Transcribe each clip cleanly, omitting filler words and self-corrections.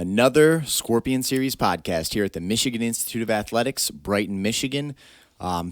Another Scorpion Series podcast here at the Michigan Institute of Athletics, Brighton, Michigan.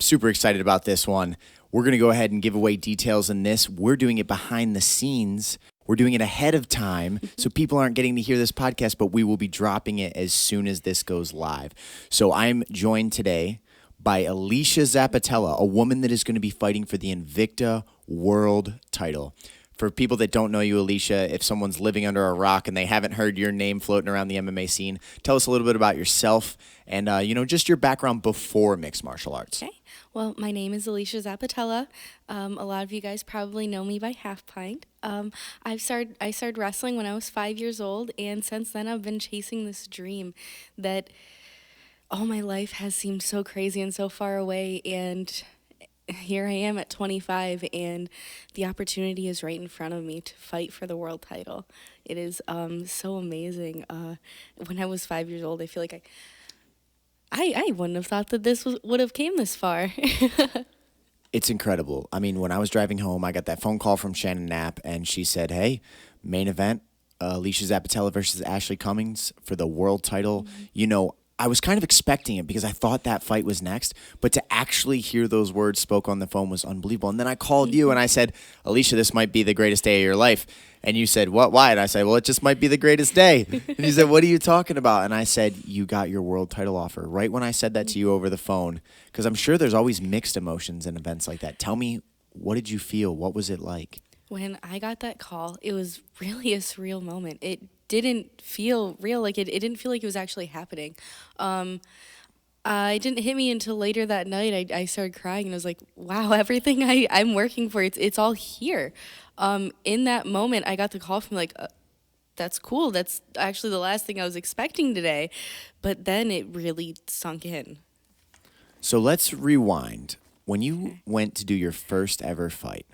Super excited about this one. We're going to go ahead and give away details in this. We're doing it behind the scenes. We're doing it ahead of time, so people aren't getting to hear this podcast, but we will be dropping it as soon as this goes live. So I'm joined today by Alesha Zappitella, a woman that is going to be fighting for the Invicta World Title. For people that don't know you, Alesha, if someone's living under a rock and they haven't heard your name floating around the MMA scene, tell us a little bit about yourself and, just your background before mixed martial arts. Okay. Well, my name is Alesha Zappitella. A lot of you guys probably know me by Half Pint. I started wrestling when I was 5 years old, and since then I've been chasing this dream that all my life has seemed so crazy and so far away, and here I am at 25, and the opportunity is right in front of me to fight for the world title. It is so amazing. When I was 5 years old, I feel like I wouldn't have thought that this would have came this far. It's incredible. I mean, when I was driving home, I got that phone call from Shannon Knapp, and she said, hey, main event, Alesha Zappitella versus Ashley Cummings for the world title. Mm-hmm. I was kind of expecting it because I thought that fight was next, but to actually hear those words spoke on the phone was unbelievable. And then I called you and I said, Alesha, this might be the greatest day of your life. And you said, what, why? And I said, well, it just might be the greatest day. And you said, what are you talking about? And I said, you got your world title offer. Right when I said that to you over the phone, because I'm sure there's always mixed emotions in events like that. Tell me, what did you feel? What was it like? When I got that call, it was really a surreal moment. It didn't feel real. Like it didn't feel like it was actually happening. It didn't hit me until later that night. I started crying and I was like, wow, everything I'm working for, it's all here. In that moment, I got the call from that's cool. That's actually the last thing I was expecting today. But then it really sunk in. So let's rewind. When you went to do your first ever fight,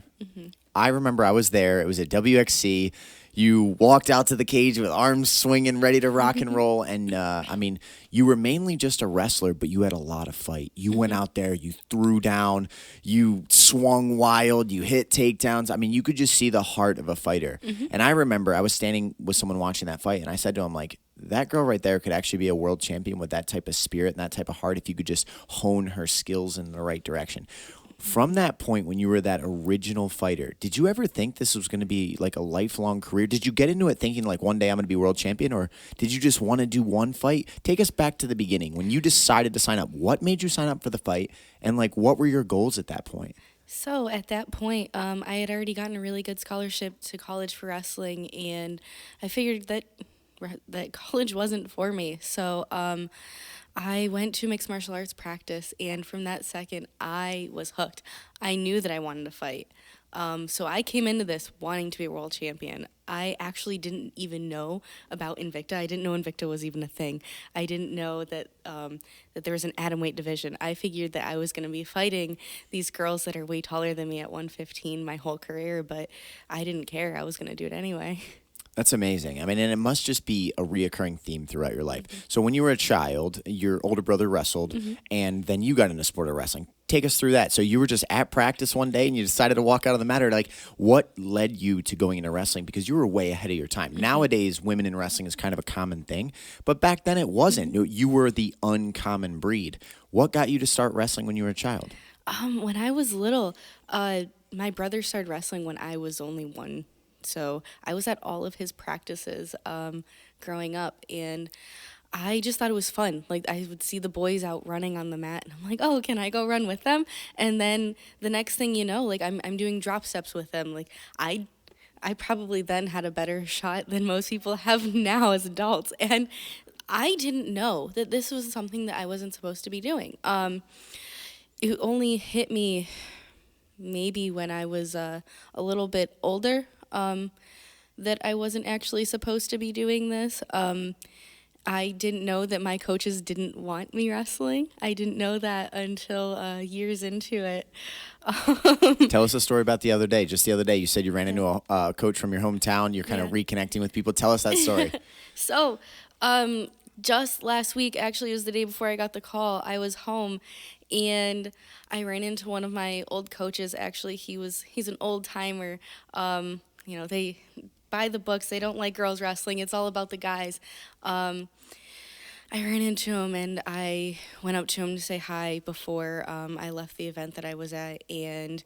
I remember I was there. It was at WXC. You walked out to the cage with arms swinging, ready to rock and roll. And, you were mainly just a wrestler, but you had a lot of fight. You went out there, you threw down, you swung wild, you hit takedowns. I mean, you could just see the heart of a fighter. And I remember I was standing with someone watching that fight, and I said to him, that girl right there could actually be a world champion with that type of spirit and that type of heart if you could just hone her skills in the right direction. From that point, when you were that original fighter, did you ever think this was going to be like a lifelong career? Did you get into it thinking one day I'm going to be world champion, or did you just want to do one fight? Take us back to the beginning. When you decided to sign up, what made you sign up for the fight, and what were your goals at that point? So at that point, I had already gotten a really good scholarship to college for wrestling, and I figured that college wasn't for me. So I went to mixed martial arts practice, and from that second, I was hooked. I knew that I wanted to fight. So I came into this wanting to be a world champion. I actually didn't even know about Invicta. I didn't know Invicta was even a thing. I didn't know that there was an atomweight division. I figured that I was going to be fighting these girls that are way taller than me at 115 my whole career, but I didn't care. I was going to do it anyway. That's amazing. I mean, and it must just be a reoccurring theme throughout your life. So when you were a child, your older brother wrestled, and then you got into sport of wrestling. Take us through that. So you were just at practice one day, and you decided to walk out of the mat. What led you to going into wrestling? Because you were way ahead of your time. Nowadays, women in wrestling is kind of a common thing, but back then it wasn't. You were the uncommon breed. What got you to start wrestling when you were a child? When I was little, my brother started wrestling when I was only one. So I was at all of his practices growing up, and I just thought it was fun. I would see the boys out running on the mat, and I'm like, oh, can I go run with them? And then the next thing you know, I'm doing drop steps with them. I probably then had a better shot than most people have now as adults, and I didn't know that this was something that I wasn't supposed to be doing. It only hit me maybe when I was a little bit older. That I wasn't actually supposed to be doing this. I didn't know that my coaches didn't want me wrestling. I didn't know that until years into it. Tell us a story about the other day. Just the other day, you said you ran into a coach from your hometown. You're kind of reconnecting with people. Tell us that story. So, just last week, actually, it was the day before I got the call. I was home, and I ran into one of my old coaches. Actually, he's an old timer. by the books. They don't like girls wrestling. It's all about the guys. I ran into him and I went up to him to say hi before I left the event that I was at, and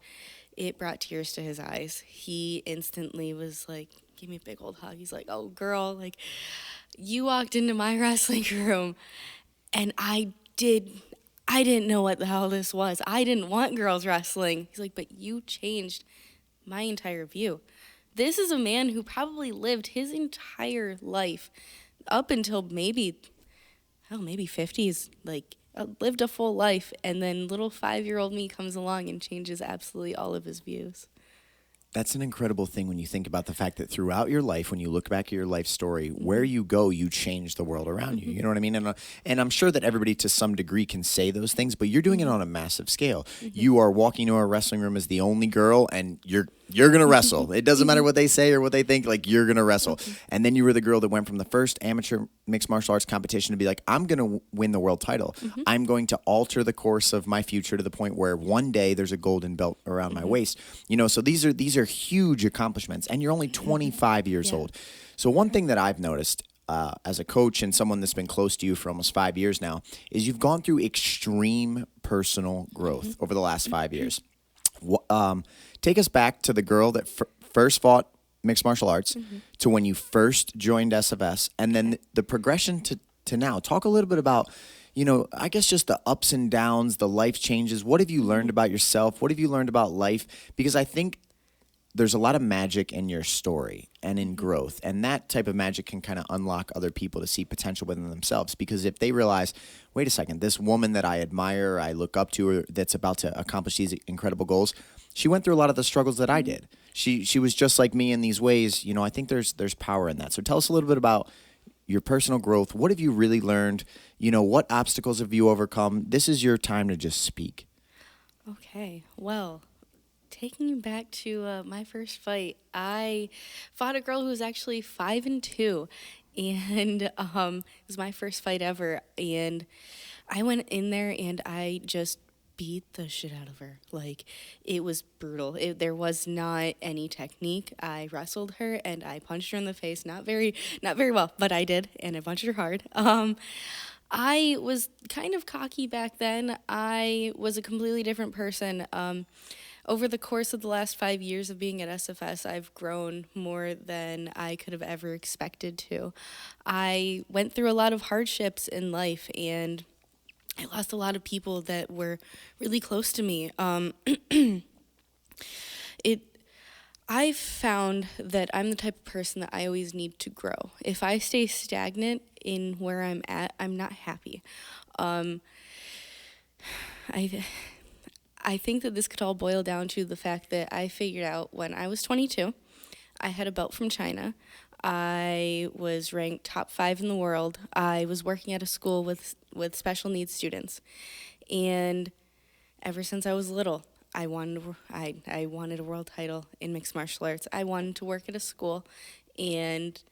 it brought tears to his eyes. He instantly was like, give me a big old hug. He's like, oh, girl, like, you walked into my wrestling room, and I didn't know what the hell this was. I didn't want girls wrestling. He's like, but you changed my entire view. This is a man who probably lived his entire life up until maybe 50s, like lived a full life, and then little 5-year-old me comes along and changes absolutely all of his views. That's an incredible thing when you think about the fact that throughout your life, when you look back at your life story, where you go, you change the world around you. You know what I mean? And I'm sure that everybody to some degree can say those things, but you're doing it on a massive scale. You are walking to a wrestling room as the only girl, and you're going to wrestle. It doesn't matter what they say or what they think, like, you're going to wrestle. And then you were the girl that went from the first amateur mixed martial arts competition to be like, I'm going to win the world title. I'm going to alter the course of my future to the point where one day there's a golden belt around my waist. You know, so these are huge accomplishments, and you're only 25 years old. So one thing that I've noticed as a coach and someone that's been close to you for almost 5 years now is you've gone through extreme personal growth over the last 5 years. Take us back to the girl that first fought mixed martial arts to when you first joined SFS, and then the progression to now. Talk a little bit about, you know, I guess just the ups and downs, the life changes. What have you learned about yourself? What have you learned about life? Because I think there's a lot of magic in your story and in growth, and that type of magic can kind of unlock other people to see potential within themselves. Because if they realize, wait a second, this woman that I admire, I look up to, or that's about to accomplish these incredible goals, she went through a lot of the struggles that I did. She was just like me in these ways. You know, I think there's power in that. So tell us a little bit about your personal growth. What have you really learned? You know, what obstacles have you overcome? This is your time to just speak. Okay, well, taking you back to my first fight, I fought a girl who was actually 5-2, and it was my first fight ever. And I went in there and I just beat the shit out of her. Like, it was brutal. There was not any technique. I wrestled her and I punched her in the face. Not very well, but I did, and I punched her hard. I was kind of cocky back then. I was a completely different person. Over the course of the last 5 years of being at SFS, I've grown more than I could have ever expected to. I went through a lot of hardships in life, and I lost a lot of people that were really close to me. I've found that I'm the type of person that I always need to grow. If I stay stagnant in where I'm at, I'm not happy. I think that this could all boil down to the fact that I figured out when I was 22, I had a belt from China. I was ranked top 5 in the world. I was working at a school with special needs students. And ever since I was little, I wanted a world title in mixed martial arts. I wanted to work at a school, and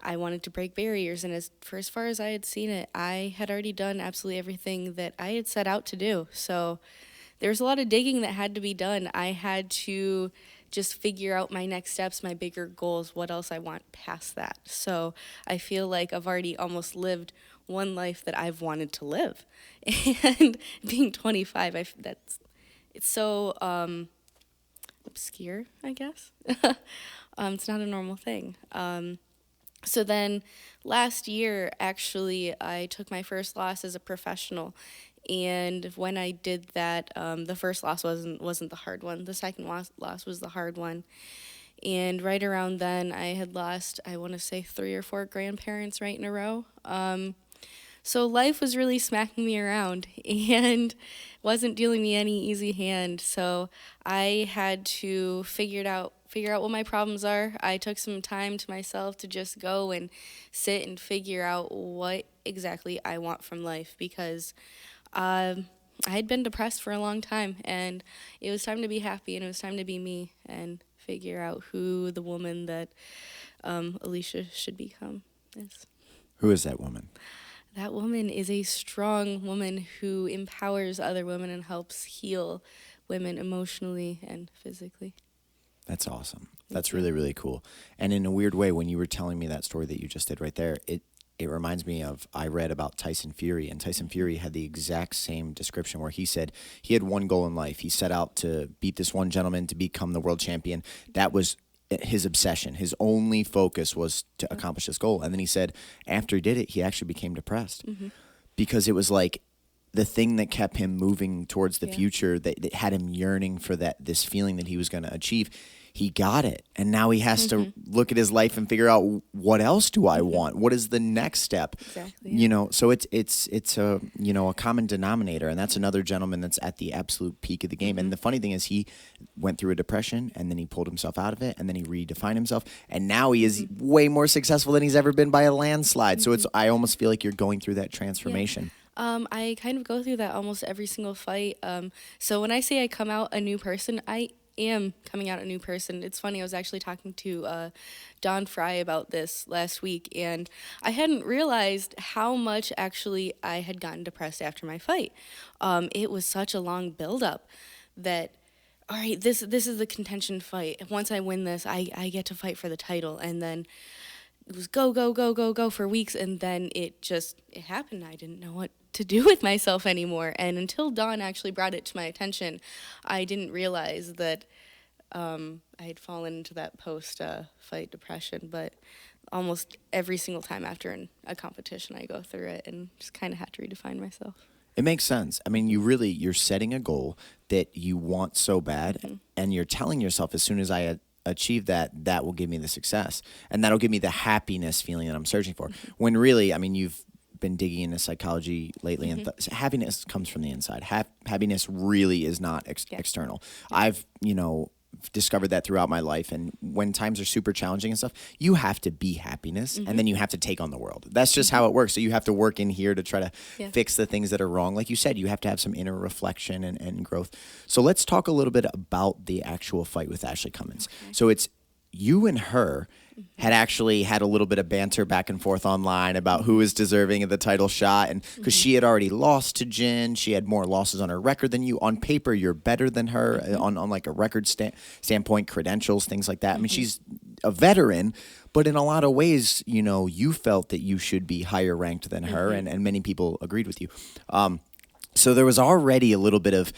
I wanted to break barriers. And as far as I had seen it, I had already done absolutely everything that I had set out to do. So there was a lot of digging that had to be done. I had to just figure out my next steps, my bigger goals, what else I want past that. So I feel like I've already almost lived one life that I've wanted to live. And being 25, it's so obscure, I guess. It's not a normal thing. So then last year, actually, I took my first loss as a professional. And when I did that, the first loss wasn't the hard one. The second loss was the hard one. And right around then, I had lost, I want to say, 3 or 4 grandparents right in a row. So life was really smacking me around and wasn't dealing me any easy hand. So I had to figure out what my problems are. I took some time to myself to just go and sit and figure out what exactly I want from life, because I had been depressed for a long time, and it was time to be happy, and it was time to be me and figure out who the woman that Alesha should become is. Who is that woman? That woman is a strong woman who empowers other women and helps heal women emotionally and physically. That's awesome. That's really, really cool. And in a weird way, when you were telling me that story that you just did right there, it reminds me of, I read about Tyson Fury, and Tyson Fury had the exact same description where he said he had one goal in life. He set out to beat this one gentleman to become the world champion. That was his obsession. His only focus was to accomplish this goal. And then he said after he did it, he actually became depressed because it was like the thing that kept him moving towards the future, that had him yearning for this feeling that he was going to achieve. He got it, and now he has to look at his life and figure out, what else do I want? What is the next step? Exactly. You know, so it's a a common denominator, and that's another gentleman that's at the absolute peak of the game. And the funny thing is, he went through a depression, and then he pulled himself out of it, and then he redefined himself, and now he is way more successful than he's ever been by a landslide. So I almost feel like you're going through that transformation. I kind of go through that almost every single fight. So when I say I come out a new person, I am coming out a new person. It's funny, I was actually talking to Don Fry about this last week, and I hadn't realized how much actually I had gotten depressed after my fight. It was such a long buildup that, all right, this is the contention fight. Once I win this, I get to fight for the title, and then it was go, go, go, go, go for weeks, and then it happened. I didn't know what to do with myself anymore, and until Dawn actually brought it to my attention, I didn't realize that I had fallen into that post-fight depression. But almost every single time after a competition, I go through it and just kind of have to redefine myself. It makes sense. I mean, you're setting a goal that you want so bad, and you're telling yourself, as soon as I achieve that, that will give me the success, and that'll give me the happiness feeling that I'm searching for. When really, I mean, you've been digging into psychology lately, and happiness comes from the inside. Happiness really is not external. I've discovered that throughout my life, and when times are super challenging and stuff, you have to be happiness, and then you have to take on the world. That's just how it works. So you have to work in here to try to fix the things that are wrong. Like you said, you have to have some inner reflection and growth. So let's talk a little bit about the actual fight with Ashley Cummins. Okay. So it's you and her had actually had a little bit of banter back and forth online about who is deserving of the title shot, and because she had already lost to Jen, she had more losses on her record than you. On paper, you're better than her on like a record standpoint, credentials, things like that. I mean, she's a veteran, but in a lot of ways, you felt that you should be higher ranked than her, and many people agreed with you. So there was already a little bit of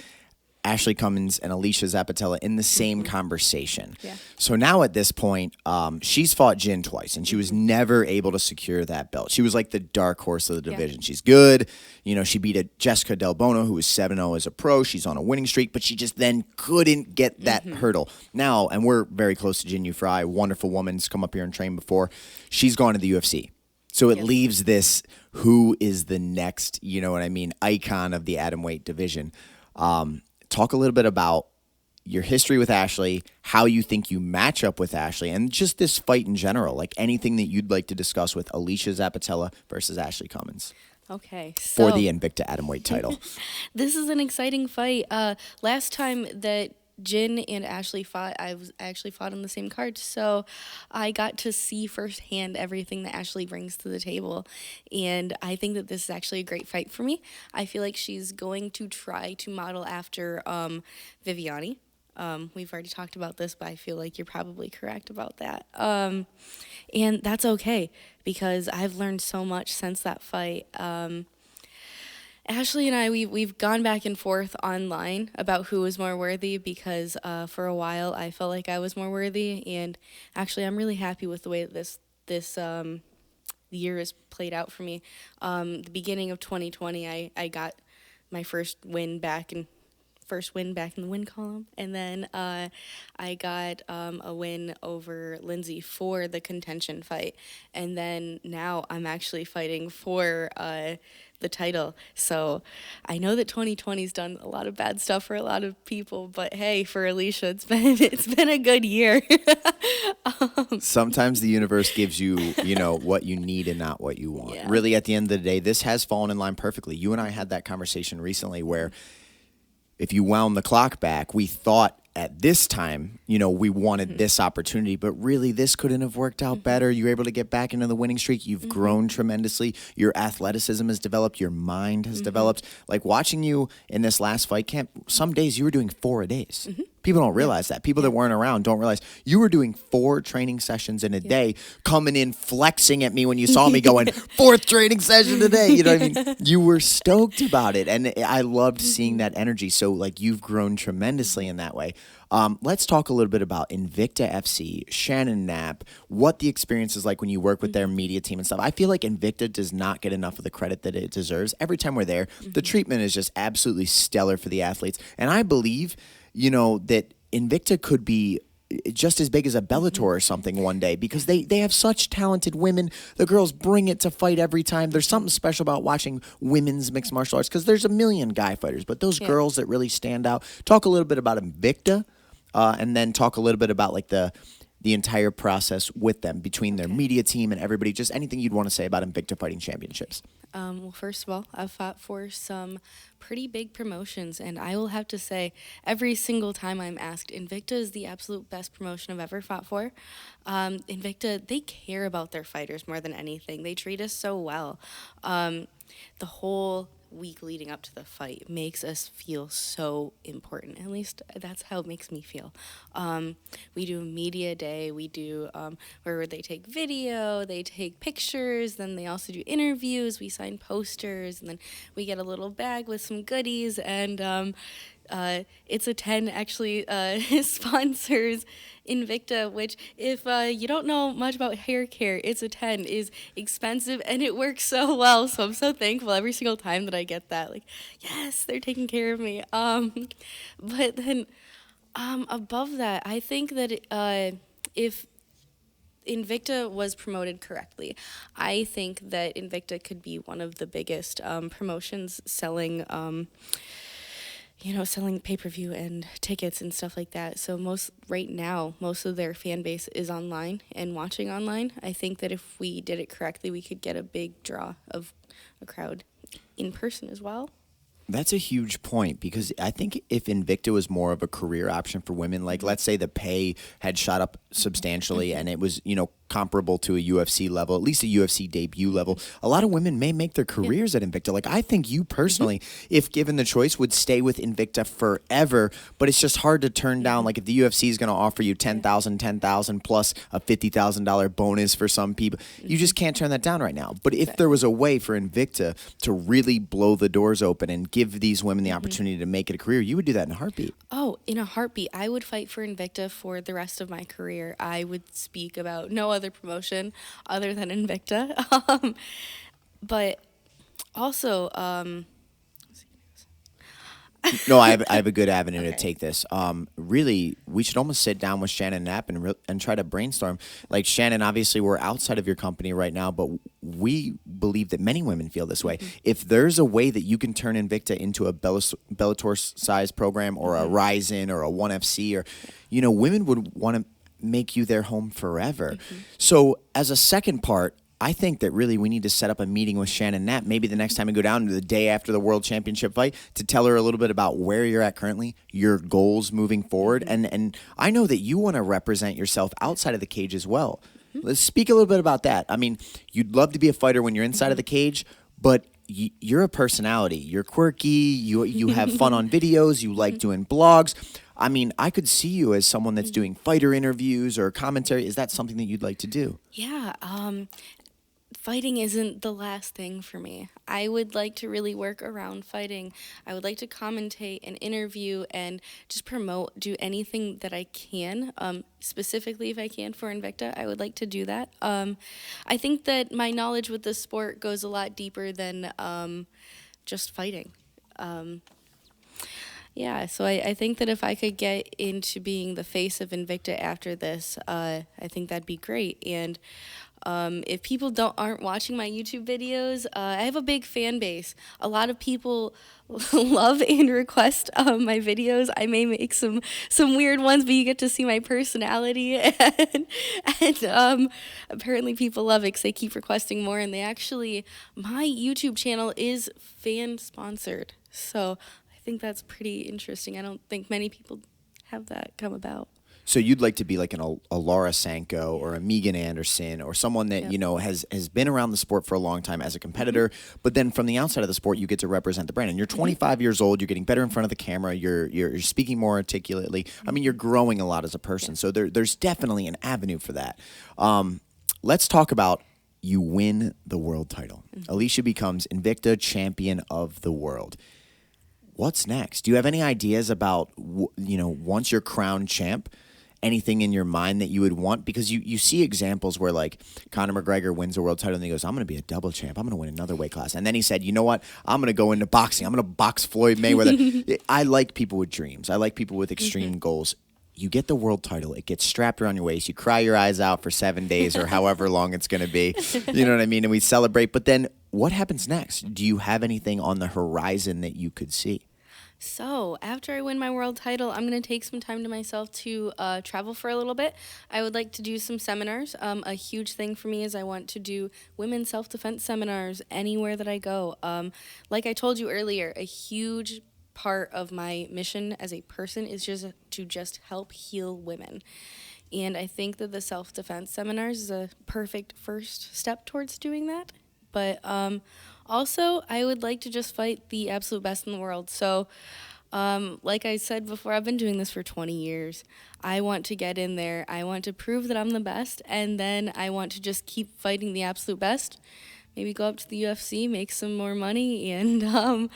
Ashley Cummins and Alesha Zappitella in the same conversation. Yeah. So now at this point, she's fought Jen twice, and she was never able to secure that belt. She was like the dark horse of the division. She's good. She beat a Jessica Del Bono, who was 7-0 as a pro. She's on a winning streak, but she just then couldn't get that hurdle. Now, and we're very close to Jin Yu Fry, wonderful woman, has come up here and trained before. She's gone to the UFC. So it leaves this, who is the next, icon of the atomweight division. Talk a little bit about your history with Ashley, how you think you match up with Ashley, and just this fight in general, like anything that you'd like to discuss with Alesha Zappitella versus Ashley Cummins. Okay. So, for the Invicta atomweight title. This is an exciting fight. Last time that Jin and Ashley fought, I actually fought on the same card, so I got to see firsthand everything that Ashley brings to the table, and I think that this is actually a great fight for me. I feel like she's going to try to model after Viviani. We've already talked about this, but I feel like you're probably correct about that. And that's okay, because I've learned so much since that fight. Ashley and I, we've gone back and forth online about who was more worthy, because for a while I felt like I was more worthy, and actually I'm really happy with the way that this year has played out for me. The beginning of 2020, I got my first win back in the win column, and then I got a win over Lindsay for the contention fight, and then now I'm actually fighting for the title. So I know that 2020's done a lot of bad stuff for a lot of people, but hey, for Alesha, it's been a good year. Sometimes the universe gives you, what you need and not what you want. Yeah. Really, at the end of the day, this has fallen in line perfectly. You and I had that conversation recently where if you wound the clock back, we thought at this time, we wanted this opportunity, but really this couldn't have worked out better. You were able to get back into the winning streak. You've grown tremendously. Your athleticism has developed. Your mind has developed. Like watching you in this last fight camp, some days you were doing 4 a days. People don't realize that. People that weren't around don't realize you were doing 4 training sessions in a day, coming in flexing at me when you saw me going, 4th training session today. You know what I mean? You were stoked about it. And I loved seeing that energy. So, like, you've grown tremendously in that way. Let's talk a little bit about Invicta FC, Shannon Knapp, what the experience is like when you work with their media team and stuff. I feel like Invicta does not get enough of the credit that it deserves. Every time we're there, the treatment is just absolutely stellar for the athletes. And I believe, you know, that Invicta could be just as big as a Bellator or something one day because they have such talented women. The girls bring it to fight every time. There's something special about watching women's mixed martial arts because there's a million guy fighters, but those girls that really stand out. Talk a little bit about Invicta. And then talk a little bit about like the entire process with them between their media team and everybody. Just anything you'd want to say about Invicta Fighting Championships. Well, first of all, I've fought for some pretty big promotions, and I will have to say, every single time I'm asked, Invicta is the absolute best promotion I've ever fought for. Invicta, they care about their fighters more than anything. They treat us so well. The whole week leading up to the fight makes us feel so important. At least that's how it makes me feel. We do media day. We do where they take video, they take pictures, then they also do interviews. We sign posters, and then we get a little bag with some goodies. And It's a 10 actually sponsors Invicta, which if you don't know much about hair care, It's a 10 is expensive and it works so well. So I'm so thankful every single time that I get that. Like, yes, they're taking care of me. But then above that, I think that if Invicta was promoted correctly, I think that Invicta could be one of the biggest promotions selling selling pay-per-view and tickets and stuff like that. So right now, most of their fan base is online and watching online. I think that if we did it correctly, we could get a big draw of a crowd in person as well. That's a huge point because I think if Invicta was more of a career option for women, like let's say the pay had shot up substantially and it was, comparable to a UFC level, at least a UFC debut level, a lot of women may make their careers at Invicta. Like I think you personally, if given the choice, would stay with Invicta forever, but it's just hard to turn down. Like if the UFC is going to offer you $10,000 plus a $50,000 bonus for some people, you just can't turn that down right now. But if there was a way for Invicta to really blow the doors open and give these women the opportunity to make it a career, you would do that in a heartbeat. Oh, in a heartbeat. I would fight for Invicta for the rest of my career. I would speak about no other promotion other than Invicta. But also, no, I have a good avenue to take this. Really, we should almost sit down with Shannon Knapp and try to brainstorm. Like Shannon, obviously, we're outside of your company right now, but we believe that many women feel this way. If there's a way that you can turn Invicta into a Bellator-sized program or a Ryzen or a 1FC, or women would want to make you their home forever. So, as a second part, I think that really we need to set up a meeting with Shannon Knapp, maybe the next time we go down to the day after the World Championship fight, to tell her a little bit about where you're at currently, your goals moving forward. And I know that you want to represent yourself outside of the cage as well. Let's speak a little bit about that. I mean, you'd love to be a fighter when you're inside of the cage, but you're a personality. You're quirky. You have fun on videos. You like doing blogs. I mean, I could see you as someone that's doing fighter interviews or commentary. Is that something that you'd like to do? Yeah, fighting isn't the last thing for me. I would like to really work around fighting. I would like to commentate and interview and just do anything that I can, specifically if I can for Invicta. I would like to do that. I think that my knowledge with the sport goes a lot deeper than just fighting. Yeah, so I think that if I could get into being the face of Invicta after this, I think that'd be great. And if people aren't watching my YouTube videos, I have a big fan base. A lot of people love and request my videos. I may make some weird ones, but you get to see my personality. And apparently people love it because they keep requesting more. And my YouTube channel is fan sponsored. So I think that's pretty interesting. I don't think many people have that come about. So you'd like to be like a Laura Sanko or a Megan Anderson or someone that, you know, has been around the sport for a long time as a competitor, but then from the outside of the sport, you get to represent the brand. And you're 25 years old, you're getting better in front of the camera, you're speaking more articulately. I mean, you're growing a lot as a person. So there's definitely an avenue for that. Let's talk about you win the world title. Alesha becomes Invicta champion of the world. What's next? Do you have any ideas about, you know, once you're crowned champ, anything in your mind that you would want? Because you see examples where, like, Conor McGregor wins a world title and he goes, I'm going to be a double champ. I'm going to win another weight class. And then he said, you know what? I'm going to go into boxing. I'm going to box Floyd Mayweather. I like people with dreams. I like people with extreme goals. You get the world title. It gets strapped around your waist. You cry your eyes out for 7 days or however long it's going to be. You know what I mean? And we celebrate. But then what happens next? Do you have anything on the horizon that you could see? So after I win my world title, I'm going to take some time to myself to travel for a little bit. I would like to do some seminars. A huge thing for me is I want to do women's self-defense seminars anywhere that I go. Like I told you earlier, a huge part of my mission as a person is just help heal women. And I think that the self-defense seminars is a perfect first step towards doing that. But also, I would like to just fight the absolute best in the world. So, like I said before, I've been doing this for 20 years. I want to get in there. I want to prove that I'm the best, and then I want to just keep fighting the absolute best. Maybe go up to the UFC, make some more money, and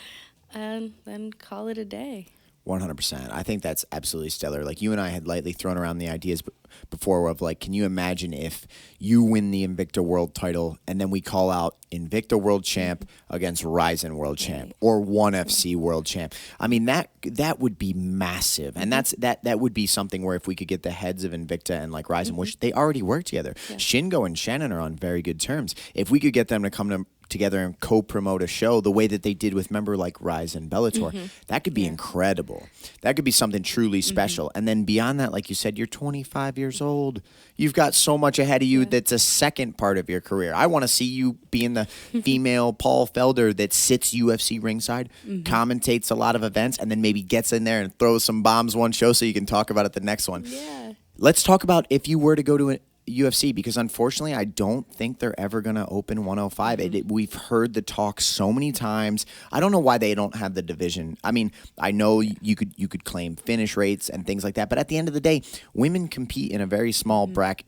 then call it a day. 100%. I think that's absolutely stellar. Like, you and I had lightly thrown around the ideas before of, like, can you imagine if you win the Invicta World title and then we call out Invicta World Champ against Ryzen World Champ or ONE FC World Champ? I mean, that would be massive. And that would be something where if we could get the heads of Invicta and, like, Ryzen, which they already work together. Yeah. Shingo and Shannon are on very good terms. If we could get them to come together and co-promote a show the way that they did with, member like Rise and Bellator, that could be incredible. That could be something truly special. And then beyond that, like you said, you're 25 years old. You've got so much ahead of you that's a second part of your career. I want to see you being the female Paul Felder that sits UFC ringside, commentates a lot of events, and then maybe gets in there and throws some bombs one show so you can talk about it the next one. Yeah. Let's talk about if you were to go to a UFC, because unfortunately I don't think they're ever going to open 105. We've heard the talk so many times. I don't know why they don't have the division. I mean, I know you could claim finish rates and things like that, but at the end of the day, women compete in a very small bracket,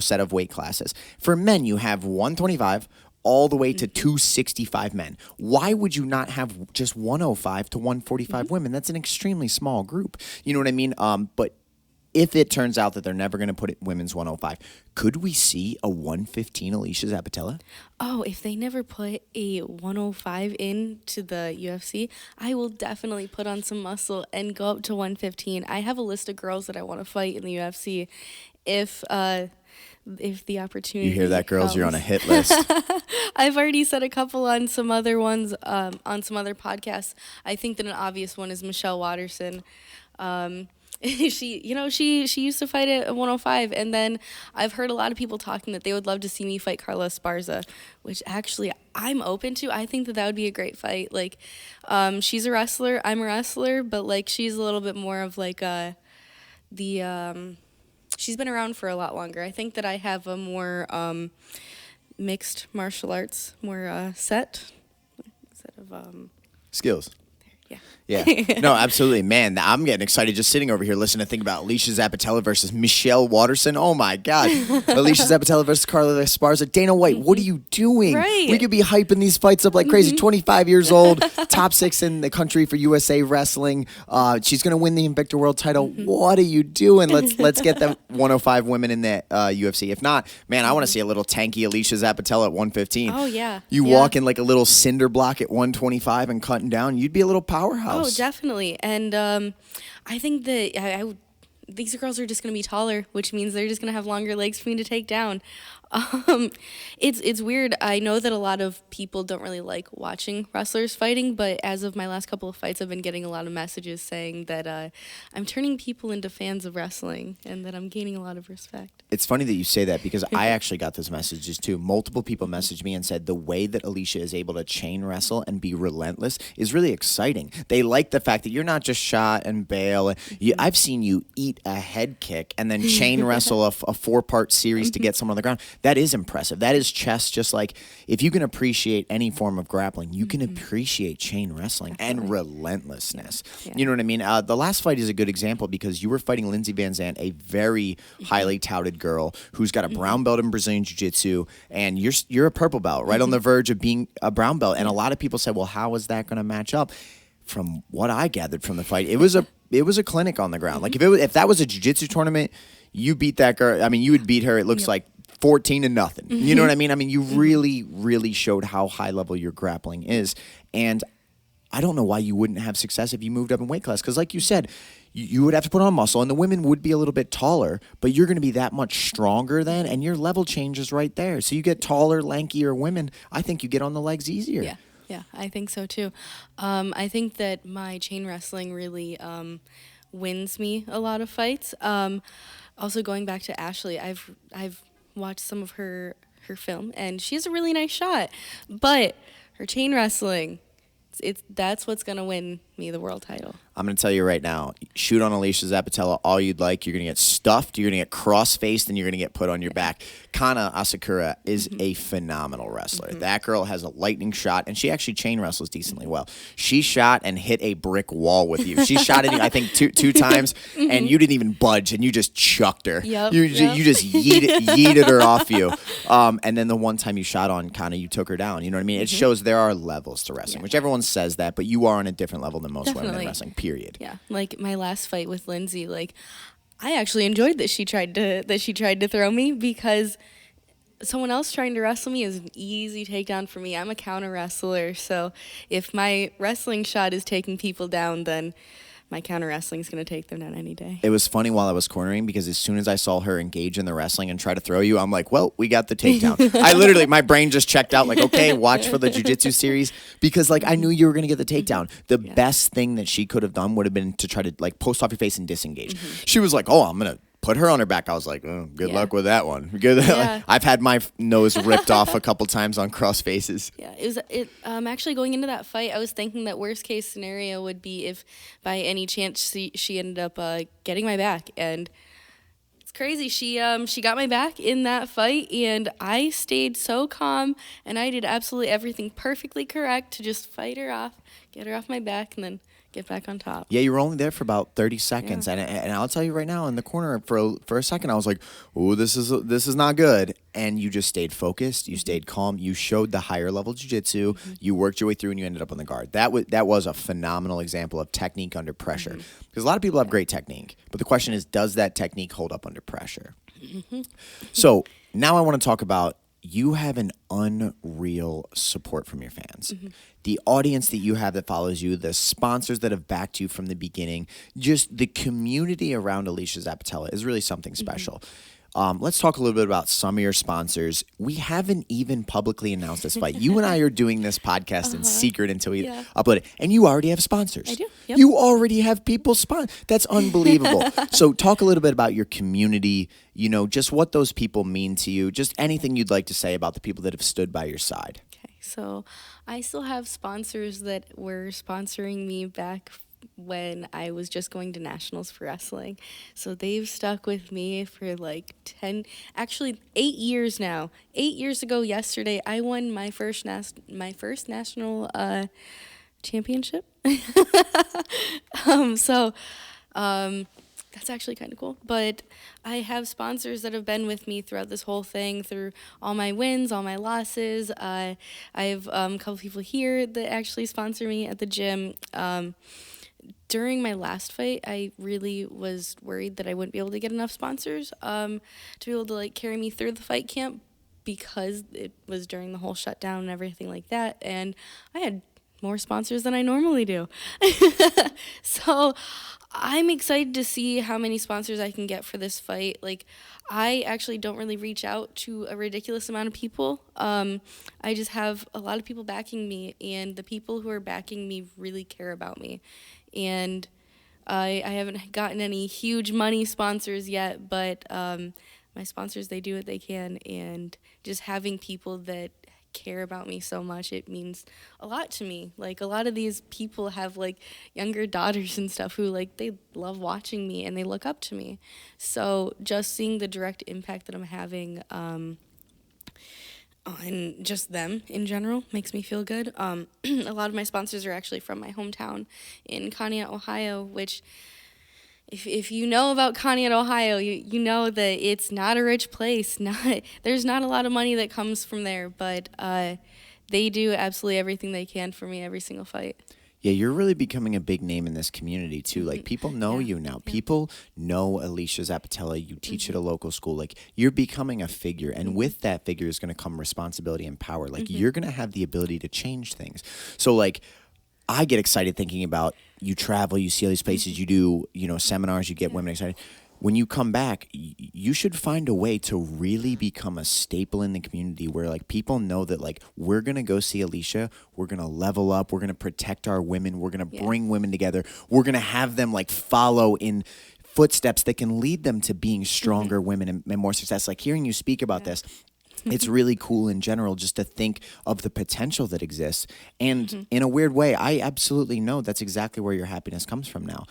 set of weight classes. For men, you have 125 all the way to 265 men. Why would you not have just 105 to 145 women? That's an extremely small group. You know what I mean? But if it turns out that they're never going to put it women's 105, could we see a 115 Alesha Zappitella? Oh, if they never put a 105 into the UFC, I will definitely put on some muscle and go up to 115. I have a list of girls that I want to fight in the UFC if the opportunity You hear that, girls? comes. You're on a hit list. I've already said a couple on some other ones, on some other podcasts. I think that an obvious one is Michelle Watterson. She used to fight at 105, and then I've heard a lot of people talking that they would love to see me fight Carla Esparza, which actually I'm open to. I think that would be a great fight. Like, she's a wrestler, I'm a wrestler, but like she's a little bit more of like she's been around for a lot longer. I think that I have a more mixed martial arts, more set instead of Skills. Yeah. Yeah. No, absolutely. Man, I'm getting excited just sitting over here listening to think about Alesha Zappitella versus Michelle Watterson. Oh, my God. Alesha Zappitella versus Carla Esparza. Dana White, what are you doing? Right. We could be hyping these fights up like crazy. 25 years old, top 6 in the country for USA Wrestling. She's going to win the Invicta World title. What are you doing? Let's get the 105 women in the UFC. If not, man, I want to see a little tanky Alesha Zappitella at 115. Oh, yeah. You walk in like a little cinder block at 125 and cutting down, you'd be a little powerhouse. Oh, definitely. And I think that these girls are just going to be taller, which means they're just going to have longer legs for me to take down. It's weird. I know that a lot of people don't really like watching wrestlers fighting, but as of my last couple of fights, I've been getting a lot of messages saying that I'm turning people into fans of wrestling and that I'm gaining a lot of respect. It's funny that you say that because I actually got those messages too. Multiple people messaged me and said the way that Alesha is able to chain wrestle and be relentless is really exciting. They like the fact that you're not just shot and bail. I've seen you eat a head kick and then chain wrestle a 4-part series to get someone on the ground. That is impressive. That is chess. Just like if you can appreciate any form of grappling, you can appreciate chain wrestling and relentlessness. Yeah. You know what I mean? The last fight is a good example because you were fighting Lindsay Van Zandt, a very highly touted girl who's got a brown belt in Brazilian Jiu-Jitsu, and you're a purple belt, right on the verge of being a brown belt. And a lot of people said, well, how is that going to match up? From what I gathered from the fight, it was a clinic on the ground. Like if that was a jiu-jitsu tournament, you beat that girl. I mean, you would beat her. It looks like 14-0. You know what I mean? I mean, you really, really showed how high level your grappling is. And I don't know why you wouldn't have success if you moved up in weight class. Because like you said, you would have to put on muscle, and the women would be a little bit taller, but you're going to be that much stronger then, and your level changes right there. So you get taller, lankier women. I think you get on the legs easier. Yeah, I think so too. I think that my chain wrestling really wins me a lot of fights. Also, going back to Ashley, I've watched some of her film, and she has a really nice shot, but her chain wrestling, that's what's gonna win me the world title. I'm going to tell you right now, shoot on Alesha Zappitella all you'd like. You're going to get stuffed, you're going to get cross-faced, and you're going to get put on your back. Kana Asakura is a phenomenal wrestler. That girl has a lightning shot, and she actually chain wrestles decently well. She shot and hit a brick wall with you. She shot at you, I think, two times, and you didn't even budge, and you just chucked her. You just yeeted her off you. And then the one time you shot on Kana, you took her down. You know what I mean? It shows there are levels to wrestling, which everyone says that, but you are on a different level than most women in wrestling. Period. Yeah, like my last fight with Lindsay, like I actually enjoyed that she tried to throw me, because someone else trying to wrestle me is an easy takedown for me. I'm a counter wrestler, so if my wrestling shot is taking people down, then my counter wrestling is going to take them down any day. It was funny while I was cornering because as soon as I saw her engage in the wrestling and try to throw you, I'm like, well, we got the takedown. I literally, my brain just checked out like, okay, watch for the jiu-jitsu series, because like I knew you were going to get the takedown. The best thing that she could have done would have been to try to like post off your face and disengage. She was like, oh, I'm going to put her on her back. I was like, oh, good luck with that one. Good. I've had my nose ripped off a couple times on cross faces. Yeah, it was actually going into that fight, I was thinking that worst case scenario would be if by any chance she ended up getting my back, and it's crazy. She got my back in that fight, and I stayed so calm, and I did absolutely everything perfectly correct to just fight her off, get her off my back, and then get back on top. Yeah, you were only there for about 30 seconds, and I'll tell you right now, in the corner for a second, I was like, "Oh, this is not good." And you just stayed focused, you stayed calm, you showed the higher level jiu-jitsu, you worked your way through, and you ended up on the guard. That was a phenomenal example of technique under pressure, because a lot of people have great technique, but the question is, does that technique hold up under pressure? So now I want to talk about, you have an unreal support from your fans. The audience that you have that follows you, the sponsors that have backed you from the beginning, just the community around Alesha Zappitella is really something special. Let's talk a little bit about some of your sponsors. We haven't even publicly announced this fight. You and I are doing this podcast in secret until we upload it. And you already have sponsors. I do. Yep. You already have people sponsor. That's unbelievable. So talk a little bit about your community, you know, just what those people mean to you, just anything you'd like to say about the people that have stood by your side. Okay, so I still have sponsors that were sponsoring me back when I was just going to nationals for wrestling. So they've stuck with me for like 8 years now. 8 years ago yesterday, I won my first national championship. That's actually kind of cool. But I have sponsors that have been with me throughout this whole thing, through all my wins, all my losses. I have a couple people here that actually sponsor me at the gym. During my last fight, I really was worried that I wouldn't be able to get enough sponsors to be able to like carry me through the fight camp, because it was during the whole shutdown and everything like that. And I had more sponsors than I normally do. So I'm excited to see how many sponsors I can get for this fight. Like, I actually don't really reach out to a ridiculous amount of people. I just have a lot of people backing me, and the people who are backing me really care about me. And I haven't gotten any huge money sponsors yet, but my sponsors, they do what they can, and just having people that care about me so much, it means a lot to me. Like, a lot of these people have like younger daughters and stuff who like they love watching me and they look up to me. So just seeing the direct impact that I'm having on just them in general makes me feel good. A lot of my sponsors are actually from my hometown in Conneaut, Ohio, which if you know about Conneaut, Ohio, you know that it's not a rich place. There's not a lot of money that comes from there, but they do absolutely everything they can for me every single fight. Yeah, you're really becoming a big name in this community too. Like, people know you now. People know Alesha Zappitella. You teach at a local school. Like, you're becoming a figure, and with that figure is going to come responsibility and power. Like, you're going to have the ability to change things. So, like, I get excited thinking about you travel, you see all these places, you do, seminars, you get women excited. When you come back, you should find a way to really become a staple in the community where, like, people know that, like, we're going to go see Alesha, we're going to level up, we're going to protect our women, we're going to bring women together, we're going to have them, like, follow in footsteps that can lead them to being stronger women and more success. Like, hearing you speak about this, it's really cool in general just to think of the potential that exists. And in a weird way, I absolutely know that's exactly where your happiness comes from now.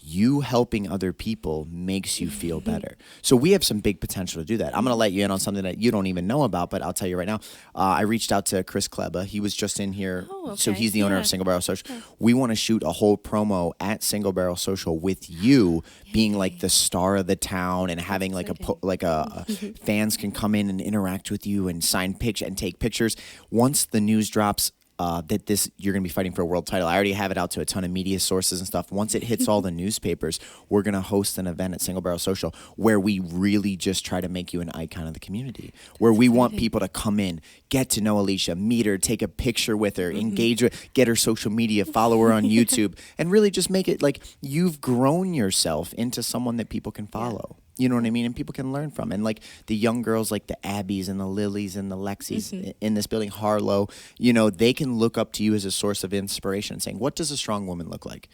You helping other people makes you feel better. So we have some big potential to do that. I'm going to let you in on something that you don't even know about, but I'll tell you right now. I reached out to Chris Kleba. He was just in here. Oh, okay. So he's the owner of Single Barrel Social. We want to shoot a whole promo at Single Barrel Social with you being like the star of the town and having like fans can come in and interact with you and sign pictures and take pictures. Once the news drops, that you're going to be fighting for a world title. I already have it out to a ton of media sources and stuff. Once it hits all the newspapers, we're going to host an event at Single Barrel Social where we really just try to make you an icon of the community, where we want people to come in, get to know Alesha, meet her, take a picture with her, engage with, get her social media, follow her on YouTube, and really just make it like you've grown yourself into someone that people can follow. You know what I mean? And people can learn from. And like the young girls like the Abbies and the Lilies and the Lexis in this building, Harlow, they can look up to you as a source of inspiration, saying, what does a strong woman look like?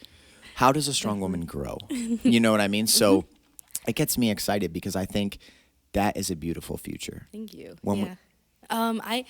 How does a strong woman grow? You know what I mean? So it gets me excited because I think that is a beautiful future. Thank you. When I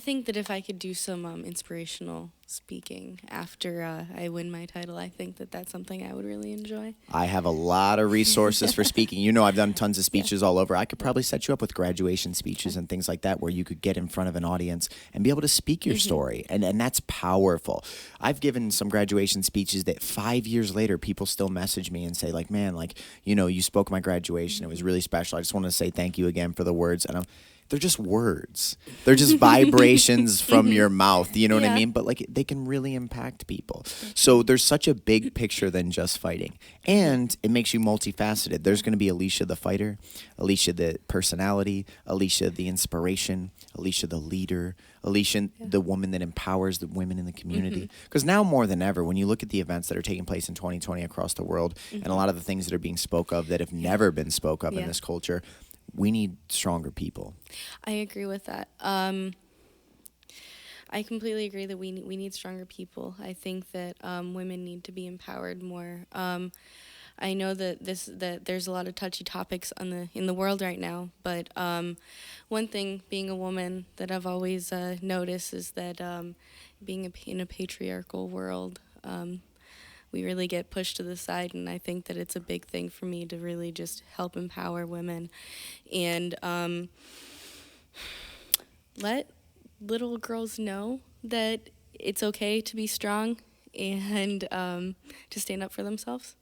think that if I could do some inspirational speaking after I win my title, I think that that's something I would really enjoy. I have a lot of resources for speaking. I've done tons of speeches all over. I could probably set you up with graduation speeches and things like that where you could get in front of an audience and be able to speak your story. And that's powerful. I've given some graduation speeches that 5 years later, people still message me and say, like, man, like, you spoke my graduation. It was really special. I just want to say thank you again for the words. And they're just words. They're just vibrations from your mouth. You know what I mean? But like they can really impact people. So there's such a big picture than just fighting. And it makes you multifaceted. There's going to be Alesha the fighter, Alesha the personality, Alesha the inspiration, Alesha the leader, Alesha the woman that empowers the women in the community. Because now more than ever, when you look at the events that are taking place in 2020 across the world and a lot of the things that are being spoke of that have never been spoke of in this culture, we need stronger people. I agree with that. I completely agree that we need stronger people. I think that women need to be empowered more. I know that there's a lot of touchy topics in the world right now, but one thing, being a woman, that I've always noticed is that being in a patriarchal world, we really get pushed to the side, and I think that it's a big thing for me to really just help empower women and let little girls know that it's okay to be strong and to stand up for themselves.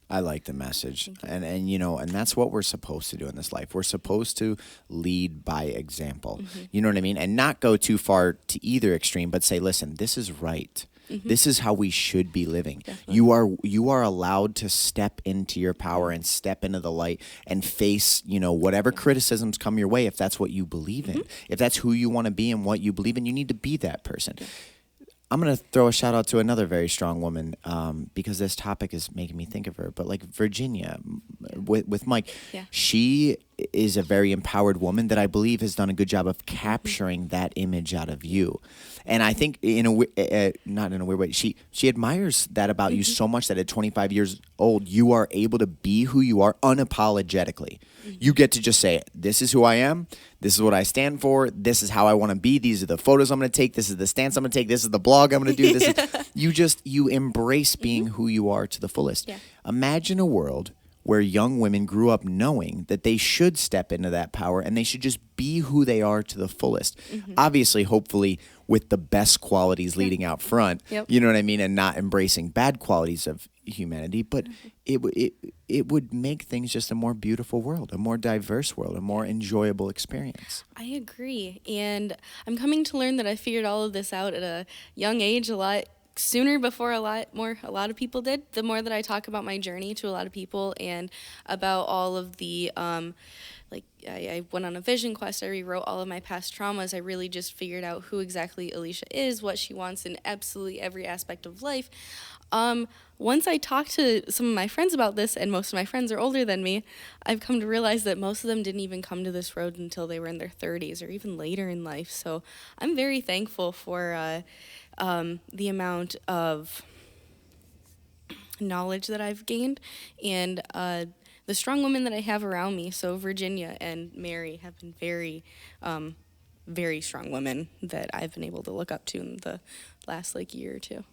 I like the message. And that's what we're supposed to do in this life. We're supposed to lead by example. You know what I mean? And not go too far to either extreme, but say, listen, this is right. This is how we should be living. Definitely. You are allowed to step into your power and step into the light and face, whatever criticisms come your way if that's what you believe in. If that's who you want to be and what you believe in, you need to be that person. I'm going to throw a shout out to another very strong woman because this topic is making me think of her. But like Virginia with Mike, Yeah. she is a very empowered woman that I believe has done a good job of capturing that image out of you. And I think not in a weird way, she admires that about you so much that at 25 years old, you are able to be who you are unapologetically. You get to just say, this is who I am. This is what I stand for. This is how I want to be. These are the photos I'm going to take. This is the stance I'm going to take. This is the blog I'm going to do. This is, you embrace being who you are to the fullest. Yeah. Imagine a world where young women grew up knowing that they should step into that power and they should just be who they are to the fullest. Obviously, hopefully, with the best qualities leading out front, you know what I mean, and not embracing bad qualities of humanity, but it would make things just a more beautiful world, a more diverse world, a more enjoyable experience. I agree. And I'm coming to learn that I figured all of this out at a young age, a lot sooner before a lot of people did. The more that I talk about my journey to a lot of people and about all of the I went on a vision quest. I rewrote all of my past traumas. I really just figured out who exactly Alesha is, what she wants in absolutely every aspect of life. Once I talked to some of my friends about this, and most of my friends are older than me, I've come to realize that most of them didn't even come to this road until they were in their 30s or even later in life. So I'm very thankful for the amount of knowledge that I've gained and the strong women that I have around me. So Virginia and Mary have been very, very strong women that I've been able to look up to in the last year or two.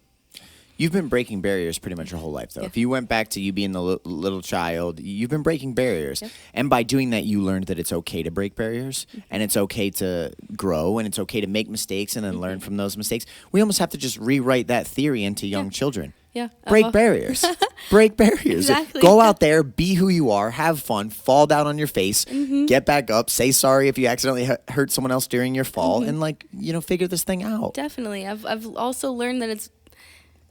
You've been breaking barriers pretty much your whole life, though. Yeah. If you went back to you being the little child, you've been breaking barriers. Yep. And by doing that, you learned that it's okay to break barriers, and it's okay to grow, and it's okay to make mistakes and then learn from those mistakes. We almost have to just rewrite that theory into young children. Yeah. Break barriers. Break barriers. Exactly. Go out there, be who you are, have fun, fall down on your face, get back up, say sorry if you accidentally hurt someone else during your fall, and figure this thing out. Definitely. I've also learned that it's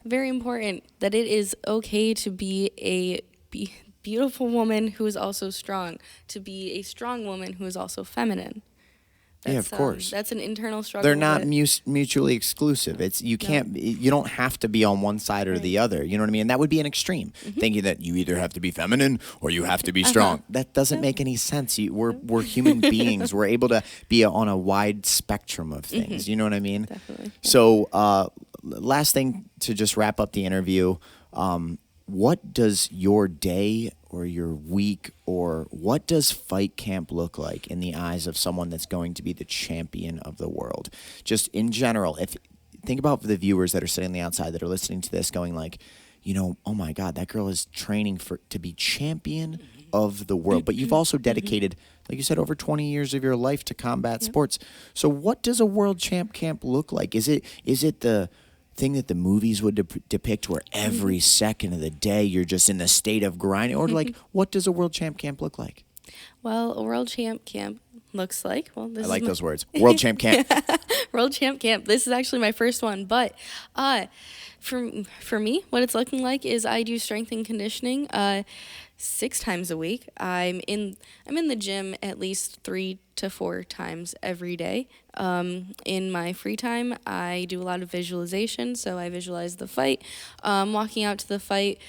very important that it is okay to be a beautiful woman who is also strong, to be a strong woman who is also feminine. Yeah, of course. That's an internal struggle. They're not mutually exclusive. You don't have to be on one side or the other. You know what I mean? And that would be an extreme, thinking that you either have to be feminine or you have to be strong. That doesn't make any sense. We're human beings. We're able to be on a wide spectrum of things. You know what I mean? Definitely. Yeah. So, last thing to just wrap up the interview, what does your day or your week or what does fight camp look like in the eyes of someone that's going to be the champion of the world? Just in general, think about the viewers that are sitting on the outside that are listening to this going oh my God, that girl is training to be champion of the world. But you've also dedicated, like you said, over 20 years of your life to combat sports. So what does a world champ camp look like? Is it the thing that the movies would depict where every second of the day you're just in the state of grinding? Or what does a world champ camp look like? Well, a world champ camp looks like, I like those words. World champ camp. World champ camp. This is actually my first one, but for me, what it's looking like is I do strength and conditioning 6 times a week. I'm in the gym at least 3 to 4 times every day. In my free time, I do a lot of visualization, so I visualize the fight, walking out to the fight,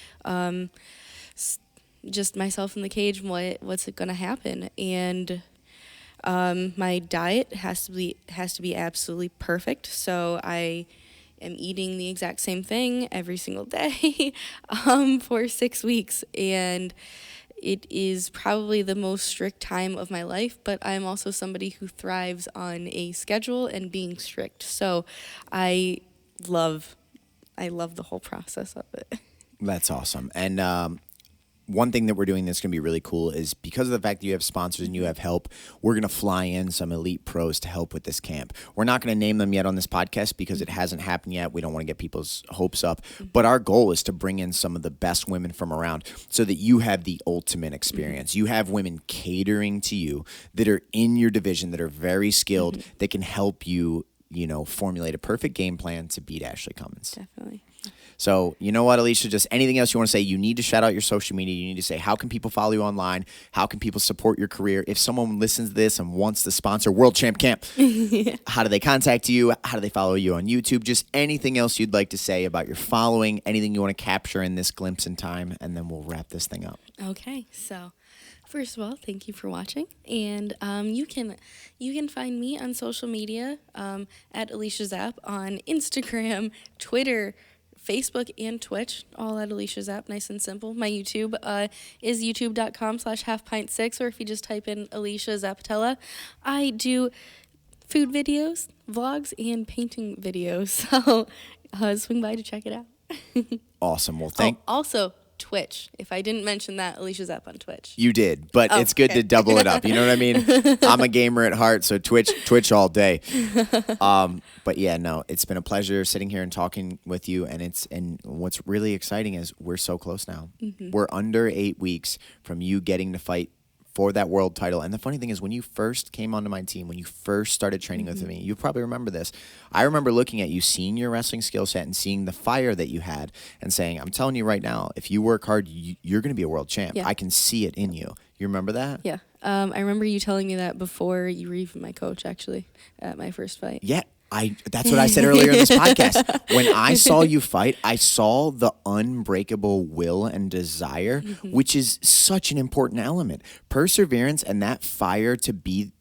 just myself in the cage, what's going to happen, and my diet has to be absolutely perfect. So I am eating the exact same thing every single day for 6 weeks, and it is probably the most strict time of my life, but I'm also somebody who thrives on a schedule and being strict. So I love the whole process of it. That's awesome. And one thing that we're doing that's going to be really cool is because of the fact that you have sponsors and you have help, we're going to fly in some elite pros to help with this camp. We're not going to name them yet on this podcast because it hasn't happened yet. We don't want to get people's hopes up. But our goal is to bring in some of the best women from around so that you have the ultimate experience. You have women catering to you that are in your division, that are very skilled, that can help you, formulate a perfect game plan to beat Ashley Cummins. Definitely. So, you know what, Alesha, just anything else you want to say, you need to shout out your social media. You need to say, how can people follow you online? How can people support your career? If someone listens to this and wants to sponsor World Champ Camp, how do they contact you? How do they follow you on YouTube? Just anything else you'd like to say about your following, anything you want to capture in this glimpse in time, and then we'll wrap this thing up. Okay, so first of all, thank you for watching, and you can find me on social media at Alesha Zapp on Instagram, Twitter, Facebook, and Twitch, all at Alesha Zapp, nice and simple. My YouTube is youtube.com/halfpint6, or if you just type in Alesha Zappitella. I do food videos, vlogs, and painting videos, so swing by to check it out. Awesome. Well, also Twitch. If I didn't mention that, Alesha's up on Twitch. You did, but it's good to double it up. You know what I mean? I'm a gamer at heart, so Twitch all day. But yeah, no, it's been a pleasure sitting here and talking with you. And what's really exciting is we're so close now. Mm-hmm. We're under 8 weeks from you getting to fight for that world title. And the funny thing is, when you first came onto my team, when you first started training with me, you probably remember this. I remember looking at you, seeing your wrestling skill set and seeing the fire that you had and saying, I'm telling you right now, if you work hard, you're going to be a world champ. Yeah. I can see it in you. You remember that? Yeah. I remember you telling me that before you were even my coach, actually, at my first fight. Yeah. That's what I said earlier in this podcast. When I saw you fight, I saw the unbreakable will and desire, which is such an important element. Perseverance and that fire to be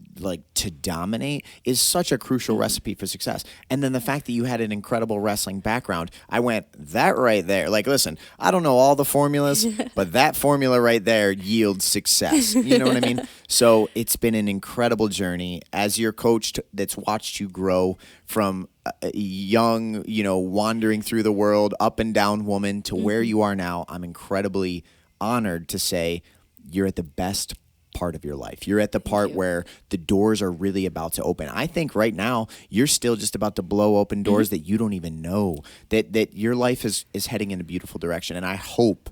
to dominate is such a crucial recipe for success. And then the fact that you had an incredible wrestling background, I went, that right there. Listen, I don't know all the formulas, but that formula right there yields success. You know what I mean? So it's been an incredible journey as your coach that's watched you grow from a young, wandering through the world, up and down woman to where you are now. I'm incredibly honored to say you're at the best part of your life. You're at the part where the doors are really about to open. I think right now you're still just about to blow open doors that you don't even know, that your life is heading in a beautiful direction. And I hope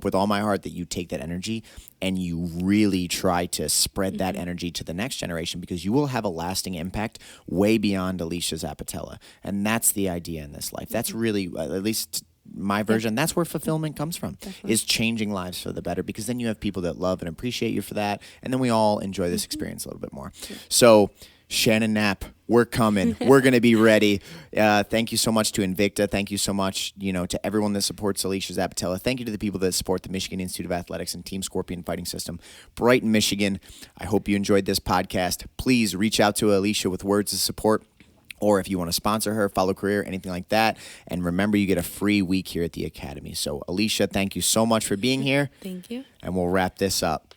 with all my heart that you take that energy and you really try to spread that energy to the next generation, because you will have a lasting impact way beyond Alesha Zappitella. And that's the idea in this life. That's really, at least my version, that's where fulfillment comes from, is changing lives for the better, because then you have people that love and appreciate you for that, and then we all enjoy this experience a little bit more. So Shannon Knapp, we're coming. We're going to be ready. Thank you so much to Invicta. Thank you so much, to everyone that supports Alesha Zappitella. Thank you to the people that support the Michigan Institute of Athletics and Team Scorpion Fighting System, Brighton, Michigan. I hope you enjoyed this podcast. Please reach out to Alesha with words of support, or if you want to sponsor her, follow career, anything like that. And remember, you get a free week here at the Academy. So, Alesha, thank you so much for being here. Thank you. And we'll wrap this up.